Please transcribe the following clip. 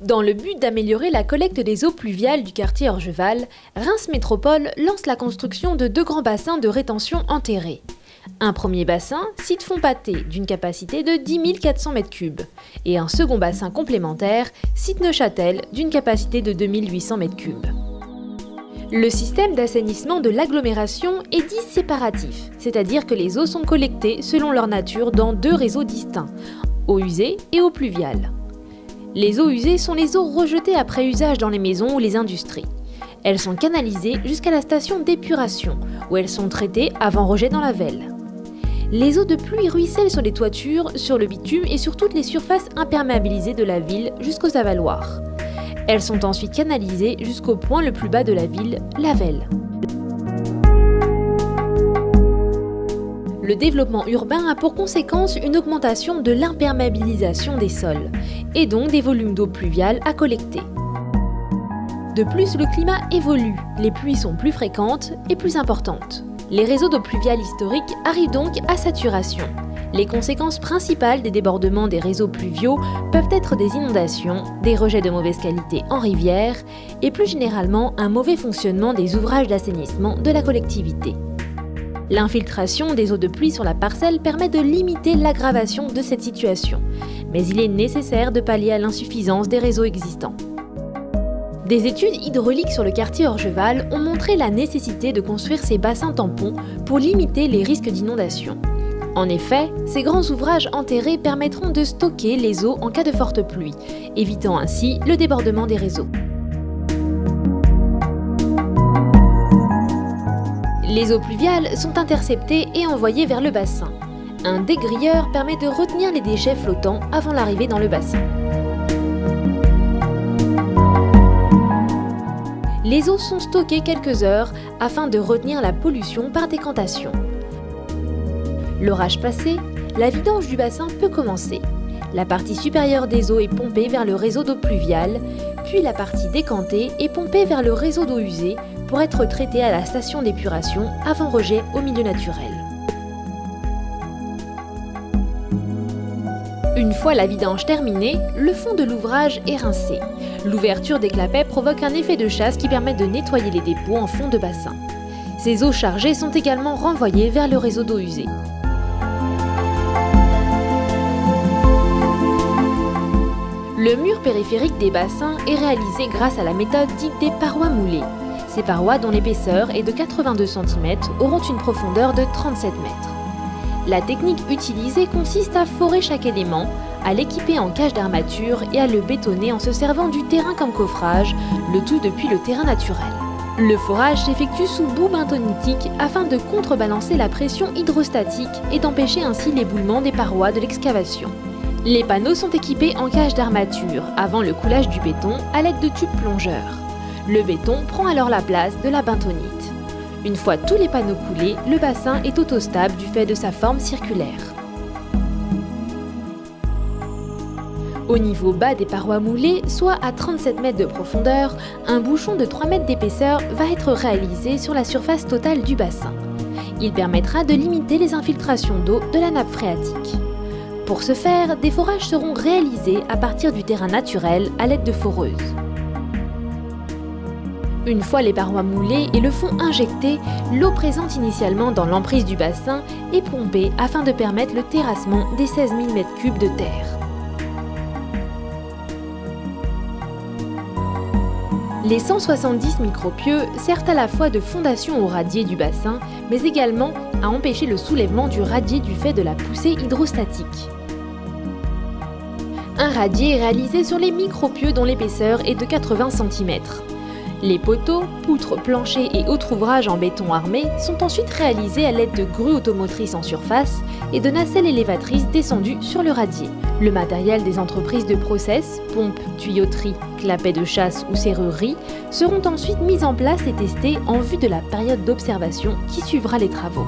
Dans le but d'améliorer la collecte des eaux pluviales du quartier Orgeval, Reims Métropole lance la construction de 2 grands bassins de rétention enterrés. Un premier bassin, site Fontpâté, d'une capacité de 10 400 m3, et un second bassin complémentaire, site Neuchâtel, d'une capacité de 2 800 m3. Le système d'assainissement de l'agglomération est dit séparatif, c'est-à-dire que les eaux sont collectées selon leur nature dans 2 réseaux distincts, eaux usées et eaux pluviales. Les eaux usées sont les eaux rejetées après usage dans les maisons ou les industries. Elles sont canalisées jusqu'à la station d'épuration, où elles sont traitées avant rejet dans la Vesle. Les eaux de pluie ruissellent sur les toitures, sur le bitume et sur toutes les surfaces imperméabilisées de la ville jusqu'aux avaloirs. Elles sont ensuite canalisées jusqu'au point le plus bas de la ville, la Vesle. Le développement urbain a pour conséquence une augmentation de l'imperméabilisation des sols, et donc des volumes d'eau pluviale à collecter. De plus, le climat évolue, les pluies sont plus fréquentes et plus importantes. Les réseaux d'eau pluviale historiques arrivent donc à saturation. Les conséquences principales des débordements des réseaux pluviaux peuvent être des inondations, des rejets de mauvaise qualité en rivière et plus généralement un mauvais fonctionnement des ouvrages d'assainissement de la collectivité. L'infiltration des eaux de pluie sur la parcelle permet de limiter l'aggravation de cette situation, mais il est nécessaire de pallier à l'insuffisance des réseaux existants. Des études hydrauliques sur le quartier Orgeval ont montré la nécessité de construire ces bassins tampons pour limiter les risques d'inondation. En effet, ces grands ouvrages enterrés permettront de stocker les eaux en cas de forte pluie, évitant ainsi le débordement des réseaux. Les eaux pluviales sont interceptées et envoyées vers le bassin. Un dégrilleur permet de retenir les déchets flottants avant l'arrivée dans le bassin. Les eaux sont stockées quelques heures afin de retenir la pollution par décantation. L'orage passé, la vidange du bassin peut commencer. La partie supérieure des eaux est pompée vers le réseau d'eau pluviale, puis la partie décantée est pompée vers le réseau d'eau usée pour être traitée à la station d'épuration avant rejet au milieu naturel. Une fois la vidange terminée, le fond de l'ouvrage est rincé. L'ouverture des clapets provoque un effet de chasse qui permet de nettoyer les dépôts en fond de bassin. Ces eaux chargées sont également renvoyées vers le réseau d'eau usée. Le mur périphérique des bassins est réalisé grâce à la méthode dite des parois moulées. Ces parois, dont l'épaisseur est de 82 cm, auront une profondeur de 37 mètres. La technique utilisée consiste à forer chaque élément, à l'équiper en cage d'armature et à le bétonner en se servant du terrain comme coffrage, le tout depuis le terrain naturel. Le forage s'effectue sous boue bentonitique afin de contrebalancer la pression hydrostatique et d'empêcher ainsi l'éboulement des parois de l'excavation. Les panneaux sont équipés en cage d'armature avant le coulage du béton à l'aide de tubes plongeurs. Le béton prend alors la place de la bentonite. Une fois tous les panneaux coulés, le bassin est autostable du fait de sa forme circulaire. Au niveau bas des parois moulées, soit à 37 mètres de profondeur, un bouchon de 3 mètres d'épaisseur va être réalisé sur la surface totale du bassin. Il permettra de limiter les infiltrations d'eau de la nappe phréatique. Pour ce faire, des forages seront réalisés à partir du terrain naturel à l'aide de foreuses. Une fois les parois moulées et le fond injecté, l'eau présente initialement dans l'emprise du bassin est pompée afin de permettre le terrassement des 16 000 m3 de terre. Les 170 micropieux servent à la fois de fondation au radier du bassin, mais également à empêcher le soulèvement du radier du fait de la poussée hydrostatique. Un radier est réalisé sur les micropieux dont l'épaisseur est de 80 cm. Les poteaux, poutres, planchers et autres ouvrages en béton armé sont ensuite réalisés à l'aide de grues automotrices en surface et de nacelles élévatrices descendues sur le radier. Le matériel des entreprises de process, pompes, tuyauteries, clapets de chasse ou serrureries seront ensuite mis en place et testés en vue de la période d'observation qui suivra les travaux.